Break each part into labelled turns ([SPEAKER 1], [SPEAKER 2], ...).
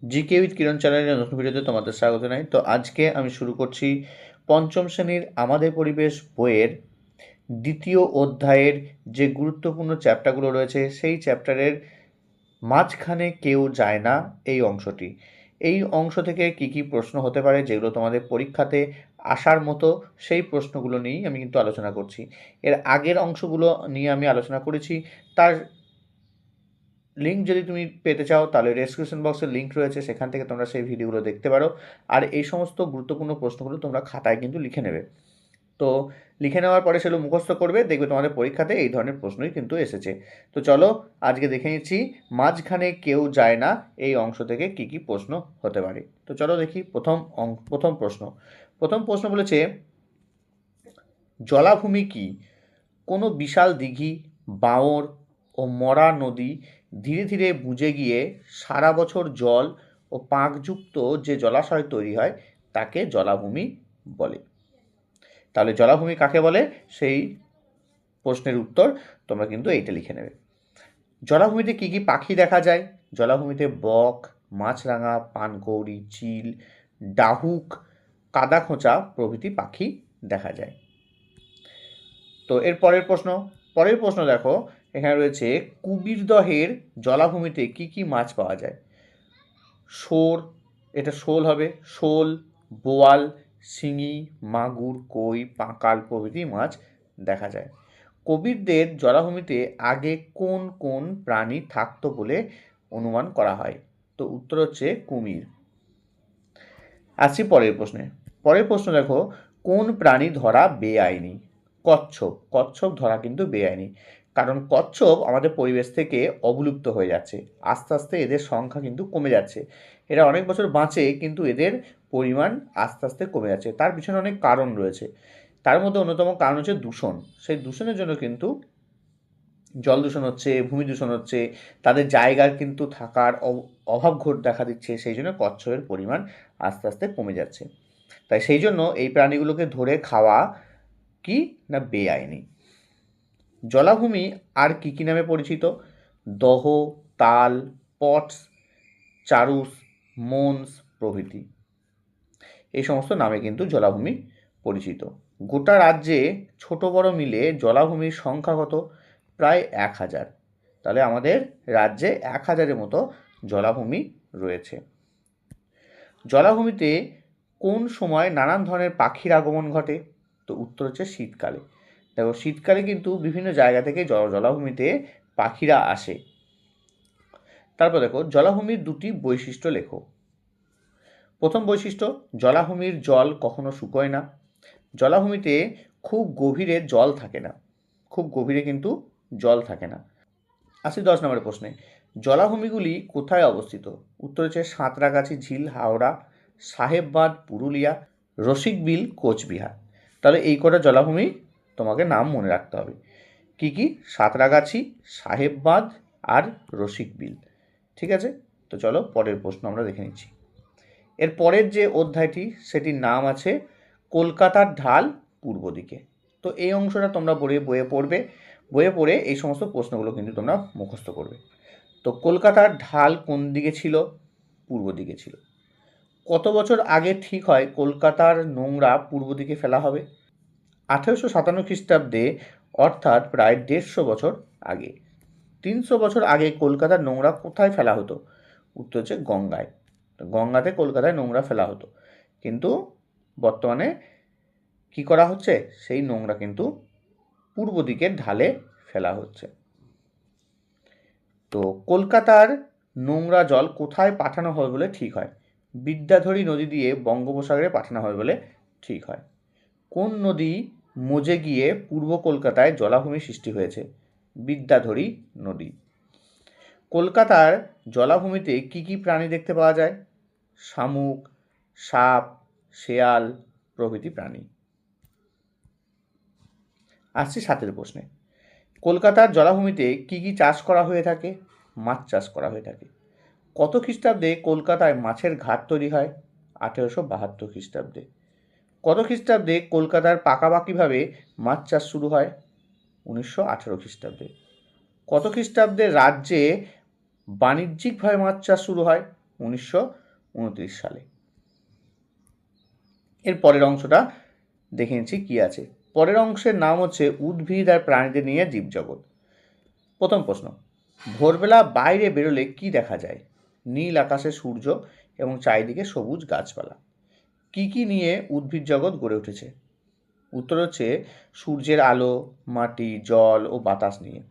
[SPEAKER 1] GK with কিরণ চ্যানেলের নতুন ভিডিওতে তোমাদের স্বাগত জানাই। তো আজকে আমি শুরু করছি পঞ্চম শ্রেণীর আমাদের পরিবেশ বইয়ের দ্বিতীয় অধ্যায়ের যে গুরুত্বপূর্ণ চ্যাপ্টারগুলো রয়েছে সেই চ্যাপ্টারের মাঝখানে কেউ যায় না এই অংশটি। এই অংশ থেকে কি কি প্রশ্ন হতে পারে যেগুলো তোমাদের পরীক্ষাতে আসার মতো, সেই প্রশ্নগুলো নিয়েই আমি কিন্তু আলোচনা করছি। এর আগের অংশগুলো নিয়ে আমি আলোচনা করেছি, তার লিঙ্ক যদি তুমি পেতে চাও তাহলে ডেসক্রিপশন বক্সের লিঙ্ক রয়েছে, সেখান থেকে তোমরা সেই ভিডিওগুলো দেখতে পারো। আর এই সমস্ত গুরুত্বপূর্ণ প্রশ্নগুলো তোমরা খাতায় কিন্তু লিখে নেবে। তো লিখে নেওয়ার পরে সেগুলো মুখস্থ করবে, দেখবে তোমাদের পরীক্ষাতে এই ধরনের প্রশ্নই কিন্তু এসেছে। তো চলো আজকে দেখে নিচ্ছি মাঝখানে কেউ যায় না এই অংশ থেকে কি কি প্রশ্ন হতে পারে। তো চলো দেখি প্রথম প্রশ্ন বলেছে, জলাভূমি কি? কোনো বিশাল দিঘি, বাঁওড় ও মরা নদী ধীরে ধীরে বুজে গিয়ে সারা বছর জল ও পাঁকযুক্ত যে জলাশয় তৈরি হয় তাকে জলাভূমি বলে। তাহলে জলাভূমি কাকে বলে সেই প্রশ্নের উত্তর তোমরা কিন্তু এইটা লিখে নেবে। জলাভূমিতে কী কী পাখি দেখা যায়? জলাভূমিতে বক, মাছরাঙা, পানকৌড়ি, চিল, ডাহুক, কাদাখোঁচা প্রভৃতি পাখি দেখা যায়। তো এর পরের প্রশ্ন দেখো, এখানে রয়েছে কুবিরদহের জলাভূমিতে কি কি মাছ পাওয়া যায়? শোল, এটা শোল হবে, শোল, বোয়াল, শিঙি, মাগুর, কই, পাঁকাল প্রভৃতি মাছ দেখা যায়। কবিরদের জলাভূমিতে আগে কোন কোন প্রাণী থাকতো বলে অনুমান করা হয়? তো উত্তর হচ্ছে কুমির। আসছি পরের প্রশ্ন দেখো, কোন প্রাণী ধরা বেআইনি? কচ্ছপ ধরা কিন্তু বেআইনি, কারণ কচ্ছপ আমাদের পরিবেশ থেকে অবলুপ্ত হয়ে যাচ্ছে। আস্তে আস্তে এদের সংখ্যা কিন্তু কমে যাচ্ছে। এরা অনেক বছর বাঁচে কিন্তু এদের পরিমাণ আস্তে আস্তে কমে যাচ্ছে। তার পিছনে অনেক কারণ রয়েছে, তার মধ্যে অন্যতম কারণ হচ্ছে দূষণ। সেই দূষণের জন্য কিন্তু জল দূষণ হচ্ছে, ভূমি দূষণ হচ্ছে, তাদের জায়গার কিন্তু থাকার অভাব দেখা দিচ্ছে। সেই জন্য কচ্ছপের পরিমাণ আস্তে আস্তে কমে যাচ্ছে। তাই সেই জন্য এই প্রাণীগুলোকে ধরে খাওয়া কি না বেআইনি। জলাভূমি আর কি কি নামে পরিচিত? দহ, তাল, পটস, চারুস, মন্স প্রভৃতি এই সমস্ত নামে কিন্তু জলাভূমি পরিচিত। গোটা রাজ্যে ছোট বড় মিলে জলাভূমির সংখ্যা কত? প্রায় 1000। তাহলে আমাদের রাজ্যে 1000-এর মতো জলাভূমি রয়েছে। জলাভূমিতে কোন সময় নানান ধরনের পাখির আগমন ঘটে? তো উত্তর হচ্ছে শীতকালে। দেখো শীতকালে কিন্তু বিভিন্ন জায়গা থেকে জলাভূমিতে পাখিরা আসে। তারপর দেখো জলাভূমির দুটি বৈশিষ্ট্য লেখো। প্রথম বৈশিষ্ট্য, জলাভূমির জল কখনো শুকোয় না। জলাভূমিতে খুব গভীরে জল থাকে না, খুব গভীরে কিন্তু জল থাকে না। আসি 10 নম্বরের প্রশ্নে, জলাভূমিগুলি কোথায় অবস্থিত? উত্তর হচ্ছে সাঁতরাগাছি ঝিল হাওড়া, সাহেববাঁধ পুরুলিয়া, রসিকবিল কোচবিহার। তাহলে এই কটা জলাভূমি তোমাকে নাম মনে রাখতে হবে। কি কি? সাঁতরাগাছি, সাহেববাঁধ আর রসিকবিল। ঠিক আছে, তো চলো পরের প্রশ্ন আমরা দেখে নিচ্ছি। এর পরের যে অধ্যায়টি সেটির নাম আছে কলকাতার ঢাল পূর্ব দিকে। তো এই অংশটা তোমরা বইয়ে পড়বে, বইয়ে পড়ে এই সমস্ত প্রশ্নগুলো কিন্তু তোমরা মুখস্থ করবে। তো কলকাতার ঢাল কোন দিকে ছিল? পূর্ব দিকে ছিল। কত বছর আগে ঠিক হয় কলকাতার নোংরা পূর্ব দিকে ফেলা হবে? 1857 খ্রিস্টাব্দে, অর্থাৎ প্রায় 150 বছর আগে। 300 বছর আগে কলকাতার নোংরা কোথায় ফেলা হতো? উত্তর হচ্ছে গঙ্গায়। তো গঙ্গাতে কলকাতায় নোংরা ফেলা হতো, কিন্তু বর্তমানে কি করা হচ্ছে? সেই নোংরা কিন্তু পূর্ব দিকের ঢালে ফেলা হচ্ছে। তো কলকাতার নোংরা জল কোথায় পাঠানো হবে বলে ঠিক হয়? বিদ্যাধরী নদী দিয়ে বঙ্গোপসাগরে পাঠানো হবে বলে ঠিক হয়। কোন নদী মজে গিয়ে পূর্ব কলকাতায় জলাভূমি সৃষ্টি হয়েছে? বিদ্যাধরী নদী। কলকাতার জলাভূমিতে কি কি প্রাণী দেখতে পাওয়া যায়? শামুক, সাপ, শেয়াল প্রভৃতি প্রাণী। আসছি 7 প্রশ্নে, কলকাতার জলাভূমিতে কি কি চাষ করা হয়ে থাকে? মাছ চাষ করা হয়ে থাকে। কত খ্রিস্টাব্দে কলকাতায় মাছের ঘাট তৈরি হয়? 1872 খ্রিস্টাব্দে। কত খ্রিস্টাব্দে কলকাতার পাকাপাকিভাবে মাছ চাষ শুরু হয়? 1918 খ্রিস্টাব্দে। কত খ্রিস্টাব্দে রাজ্যে বাণিজ্যিকভাবে মাছ চাষ শুরু হয়? 1929 সালে। এর পরের অংশটা দেখে নিচ্ছি কি আছে। পরের অংশের নাম হচ্ছে উদ্ভিদ আর প্রাণীদের নিয়ে জীবজগৎ। প্রথম প্রশ্ন, ভোরবেলা বাইরে বেরোলে কি দেখা যায়? নীল আকাশে সূর্য এবং চারিদিকে সবুজ গাছপালা। কি কি নিয়ে উদ্ভিদ জগৎ গড়ে উঠেছে? উত্তর হচ্ছে সূর্যের আলো, মাটি, জল ও বাতাস নিয়ে।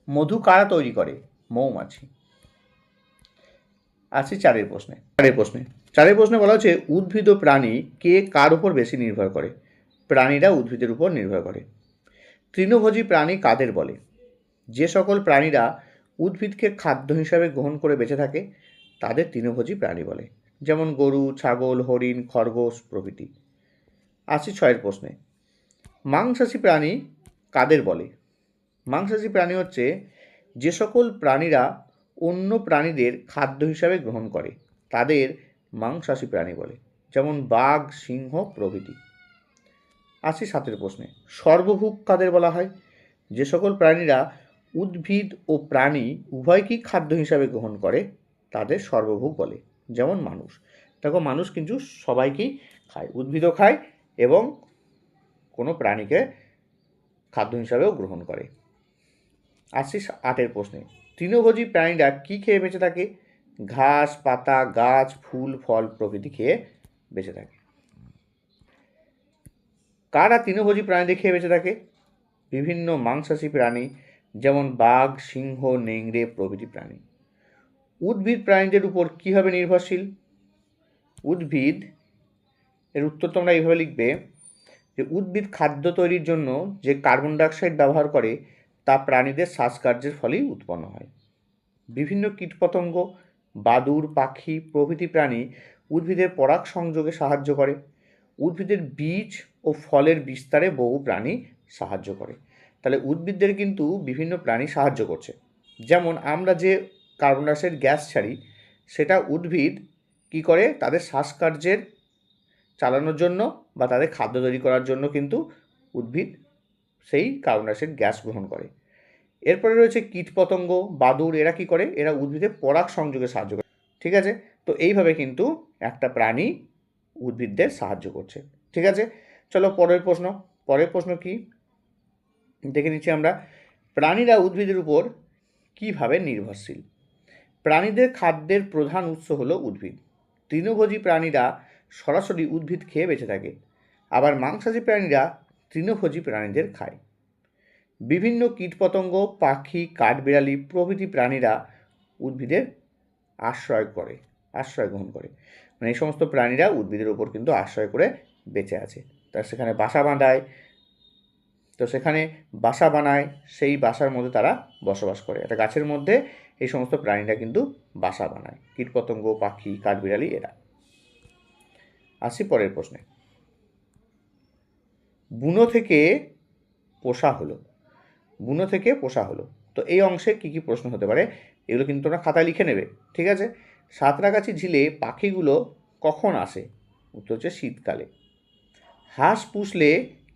[SPEAKER 1] মধু কারা তৈরি করে? মৌমাছি। আসি চারের প্রশ্নে বলা হচ্ছে উদ্ভিদ ও প্রাণী কে কার উপর বেশি নির্ভর করে? প্রাণীরা উদ্ভিদের উপর নির্ভর করে। তৃণভোজী প্রাণী কাদের বলে? যে সকল প্রাণীরা উদ্ভিদকে খাদ্য হিসাবে গ্রহণ করে বেঁচে থাকে তাদের তৃণভোজী প্রাণী বলে, যেমন গরু, ছাগল, হরিণ, খরগোশ প্রভৃতি। আসি ছয়ের প্রশ্নে, মাংসাশী প্রাণী কাদের বলে? মাংসাশী প্রাণী হচ্ছে যে সকল প্রাণীরা অন্য প্রাণীদের খাদ্য হিসাবে গ্রহণ করে তাদের মাংসাশী প্রাণী বলে, যেমন বাঘ, সিংহ প্রভৃতি। আসি সাতের প্রশ্নে, সর্বভুক কাদের বলা হয়? যে সকল প্রাণীরা উদ্ভিদ ও প্রাণী উভয়কেই খাদ্য হিসাবে গ্রহণ করে তাদের সর্বভুক বলে, যেমন মানুষ। দেখো, মানুষ কিন্তু সবাইকেই খায়, উদ্ভিদও খায় এবং কোনো প্রাণীকে খাদ্য হিসাবেও গ্রহণ করে। আসছি আটের প্রশ্নে, তৃণভোজী প্রাণীরা কি খেয়ে বেঁচে থাকে? ঘাস, পাতা, গাছ, ফুল, ফল প্রভৃতি খেয়ে বেঁচে থাকে। কারা তৃণভোজী প্রাণীদের খেয়ে বেঁচে থাকে? বিভিন্ন মাংসাশী প্রাণী, যেমন বাঘ, সিংহ, নেংড়ে প্রভৃতি প্রাণী। উদ্ভিদ প্রাণীদের উপর কীভাবে নির্ভরশীল? উদ্ভিদ, এর উত্তর তোমরা এইভাবে লিখবে যে উদ্ভিদ খাদ্য তৈরির জন্য যে কার্বন ডাইঅক্সাইড ব্যবহার করে তা প্রাণীদের শ্বাসকার্যের ফলেই উৎপন্ন হয়। বিভিন্ন কীটপতঙ্গ, বাদুড়, পাখি প্রভৃতি প্রাণী উদ্ভিদের পরাগ সংযোগে সাহায্য করে। উদ্ভিদের বীজ ও ফলের বিস্তারে বহু প্রাণী সাহায্য করে। তাহলে উদ্ভিদদের কিন্তু বিভিন্ন প্রাণী সাহায্য করছে। যেমন আমরা যে কার্বন ডাইঅক্সাইড গ্যাস ছাড়ি সেটা উদ্ভিদ কি করে? তাদের শ্বাসকার্যের চালানোর জন্য বা তাদের খাদ্য তৈরি করার জন্য কিন্তু উদ্ভিদ সেই কার্বন ডাইঅক্সাইড গ্যাস গ্রহণ করে। এরপরে রয়েছে কীটপতঙ্গ, বাদুড়, এরা কি করে? এরা উদ্ভিদের পরাগ সংযোগে সাহায্য করে। ঠিক আছে, তো এইভাবে কিন্তু একটা প্রাণী উদ্ভিদদের সাহায্য করছে। ঠিক আছে, চলো পরের প্রশ্ন কি দেখে নিচ্ছি আমরা। প্রাণীরা উদ্ভিদের উপর কিভাবে নির্ভরশীল? প্রাণীদের খাদ্যের প্রধান উৎস হলো উদ্ভিদ। তৃণভোজী প্রাণীরা সরাসরি উদ্ভিদ খেয়ে বেঁচে থাকে, আবার মাংসাশী প্রাণীরা তৃণভোজী প্রাণীদের খায়। বিভিন্ন কীটপতঙ্গ, পাখি, কাঠবিড়ালি প্রভৃতি প্রাণীরা উদ্ভিদের আশ্রয় গ্রহণ করে। মানে এই সমস্ত প্রাণীরা উদ্ভিদের উপর কিন্তু আশ্রয় করে বেঁচে আছে। তারা সেখানে বাসা বানায়, সেই বাসার মধ্যে তারা বসবাস করে। একটা গাছের মধ্যে এই সমস্ত প্রাণীরা কিন্তু বাসা বানায়, কীটপতঙ্গ, পাখি, কাঠবিড়ালি এরা। আসি পরের প্রশ্নে, বুনো থেকে পোষা হলো। তো এই অংশে কি কি প্রশ্ন হতে পারে এগুলো কিন্তু তোমরা খাতায় লিখে নেবে। ঠিক আছে, সাঁতরাগাছি ঝিলে পাখিগুলো কখন আসে? উত্তর হচ্ছে শীতকালে। হাঁস পুষলে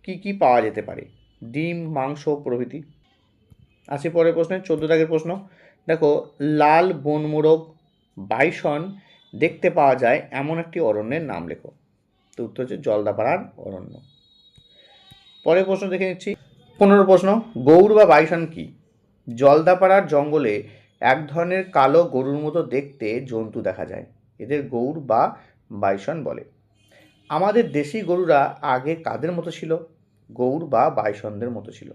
[SPEAKER 1] কি কি পাওয়া যেতে পারে? ডিম, মাংস প্রভৃতি। আসি পরের প্রশ্নে, 14 দাগের প্রশ্ন। দেখো, লাল বনমোরগ, বাইসন দেখতে পাওয়া যায় এমন একটি অরণ্যের নাম লেখো। তো উত্তর হচ্ছে জলদাপাড়ার অরণ্য। পরের প্রশ্ন দেখে নিচ্ছি, 15 প্রশ্ন, গৌড় বা বাইসন কি? জলদাপাড়ার জঙ্গলে এক ধরনের কালো গরুর মতো দেখতে জন্তু দেখা যায়, এদের গৌড় বা বাইসন বলে। আমাদের দেশি গরুরা আগে কাদের মতো ছিল? গৌড় বা বাইসনদের মতো ছিল।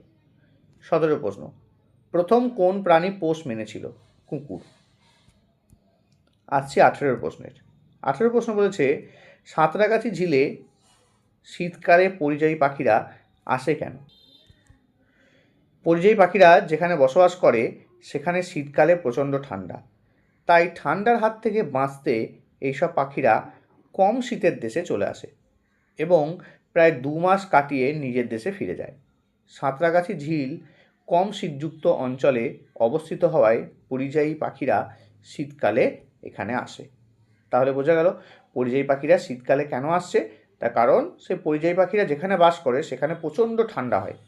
[SPEAKER 1] 17 প্রশ্ন, প্রথম কোন প্রাণী পোষ মেনেছিল? কুকুর। আসছি 18 প্রশ্ন বলেছে, সাঁতরাগাছি ঝিলে শীতকালে পরিযায়ী পাখিরা আসে কেন? পরিযায়ী পাখিরা যেখানে বসবাস করে সেখানে শীতকালে প্রচণ্ড ঠান্ডা, তাই ঠান্ডার হাত থেকে বাঁচতে এইসব পাখিরা কম শীতের দেশে চলে আসে এবং প্রায় 2 মাস কাটিয়ে নিজের দেশে ফিরে যায়। সাঁতরাগাছি ঝিল কম শীতযুক্ত অঞ্চলে অবস্থিত হওয়ায় পরিযায়ী পাখিরা শীতকালে এখানে আসে। তাহলে বোঝা গেল পরিযায়ী পাখিরা শীতকালে কেন আসছে। তার কারণ সেই পরিযায়ী পাখিরা যেখানে বাস করে সেখানে প্রচণ্ড ঠান্ডা হয়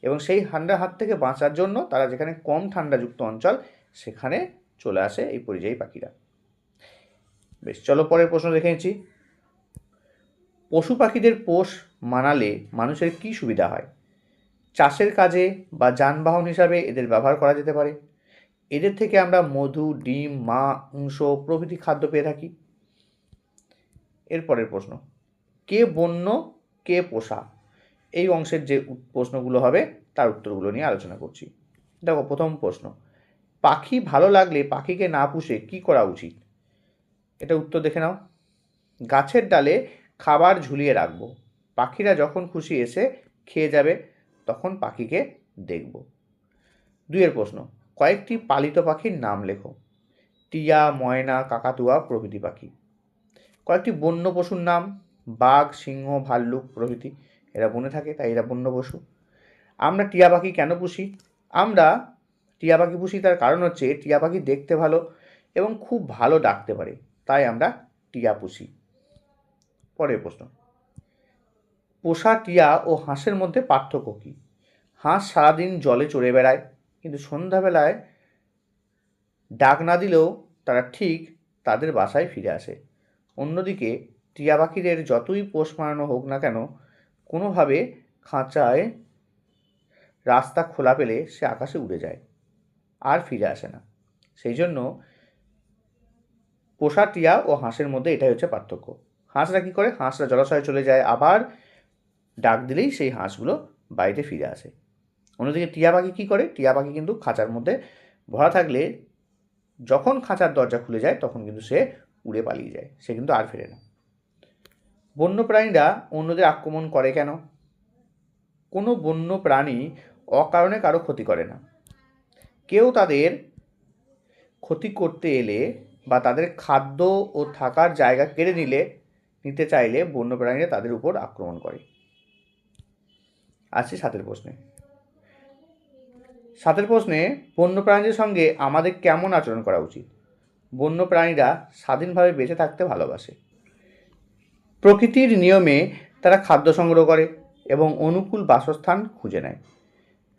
[SPEAKER 1] এবং সেই ঠান্ডার হাত থেকে বাঁচার জন্য তারা যেখানে কম ঠান্ডাযুক্ত অঞ্চল সেখানে চলে আসে এই পরিযায়ী পাখিরা। বেশ, চলো পরের প্রশ্ন দেখে নিচ্ছি। পশু পাখিদের পোষ মানালে মানুষের কী সুবিধা হয়? চাষের কাজে বা যানবাহন হিসাবে এদের ব্যবহার করা যেতে পারে। এদের থেকে আমরা মধু, ডিম, মাংস প্রভৃতি খাদ্য পেয়ে থাকি। এরপরের প্রশ্ন, কে বন্য কে পোষা? এই অংশের যে প্রশ্নগুলো হবে তার উত্তরগুলো নিয়ে আলোচনা করছি। দেখো, প্রথম প্রশ্ন, পাখি ভালো লাগলে পাখিকে না পুষে কি করা উচিত? এটা উত্তর দেখে নাও। গাছের ডালে খাবার ঝুলিয়ে রাখবো, পাখিরা যখন খুশি এসে খেয়ে যাবে, তখন পাখিকে দেখব। দুইয়ের প্রশ্ন, কয়েকটি পালিত পাখির নাম লেখো। টিয়া, ময়না, কাকাতুয়া প্রভৃতি পাখি। কয়েকটি বন্য পশুর নাম, বাঘ, সিংহ, ভাল্লুক প্রভৃতি। এরা বনে থাকে, তাই এরা বন্য পশু। আমরা টিয়া পাখি কেন পুষি? আমরা টিয়া পাখি পুষি তার কারণ হচ্ছে টিয়া পাখি দেখতে ভালো এবং খুব ভালো ডাকতে পারে, তাই আমরা টিয়া পুষি। পরের প্রশ্ন, পোষা টিয়া ও হাঁসের মধ্যে পার্থক্য কী? হাঁস সারাদিন জলে চড়ে বেড়ায়, কিন্তু সন্ধ্যাবেলায় ডাক না দিলেও তারা ঠিক তাদের বাসায় ফিরে আসে। অন্যদিকে টিয়া পাখিদের যতই পোষ মানানো হোক না কেন, কোনোভাবে খাঁচায় রাস্তা খোলা পেলে সে আকাশে উড়ে যায়, আর ফিরে আসে না। সেই জন্য পোষা টিয়া ও হাঁসের মধ্যে এটাই হচ্ছে পার্থক্য। হাঁসরা কী করে? হাঁসরা জলাশয়ে চলে যায়, আবার ডাক দিলেই সেই হাঁসগুলো বাড়িতে ফিরে আসে। অন্যদিকে টিয়া পাখি কী করে? টিয়া পাখি কিন্তু খাঁচার মধ্যে ভরা থাকলে যখন খাঁচার দরজা খুলে যায় তখন কিন্তু সে উড়ে পালিয়ে যায়, সে কিন্তু আর ফেরে না। বন্য প্রাণীরা অন্যদের আক্রমণ করে কেন? কোনো বন্য প্রাণী অকারণে কারো ক্ষতি করে না। কেউ তাদের ক্ষতি করতে এলে বা তাদের খাদ্য ও থাকার জায়গা কেড়ে নিতে চাইলে বন্য প্রাণীরা তাদের উপর আক্রমণ করে। আসছি সাতের প্রশ্নে। সাতের প্রশ্নে, বন্য প্রাণীদের সঙ্গে আমাদের কেমন আচরণ করা উচিত? বন্য প্রাণীরা স্বাধীনভাবে বেঁচে থাকতে ভালোবাসে। প্রকৃতির নিয়মে তারা খাদ্য সংগ্রহ করে এবং অনুকূল বাসস্থান খুঁজে নেয়।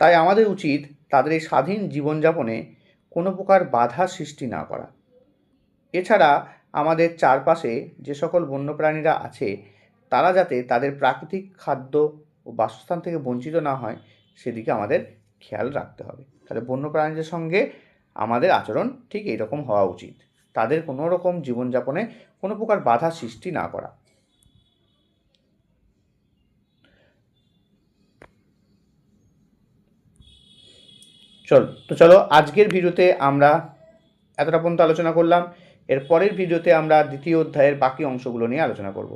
[SPEAKER 1] তাই আমাদের উচিত তাদের এই স্বাধীন জীবনযাপনে কোনো প্রকার বাধা সৃষ্টি না করা। এছাড়া আমাদের চারপাশে যে সকল বন্যপ্রাণীরা আছে তারা যাতে তাদের প্রাকৃতিক খাদ্য ও বাসস্থান থেকে বঞ্চিত না হয়, সেদিকে আমাদের খেয়াল রাখতে হবে। তাহলে বন্যপ্রাণীদের সঙ্গে আমাদের আচরণ ঠিক এইরকম হওয়া উচিত, তাদের কোনো রকম জীবনযাপনে কোনো প্রকার বাধা সৃষ্টি না করা। চলো আজকের ভিডিওতে আমরা এতটা পর্যন্ত আলোচনা করলাম। এর পরের ভিডিওতে আমরা দ্বিতীয় অধ্যায়ের বাকি অংশগুলো নিয়ে আলোচনা করব।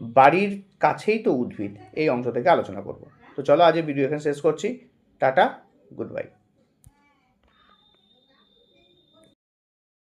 [SPEAKER 1] বাড়ির কাছেই তো উদ্ভিদ, এই অংশ থেকে আলোচনা করব। তো চলো আজকের ভিডিও এখানে শেষ করছি। Tata, good bye.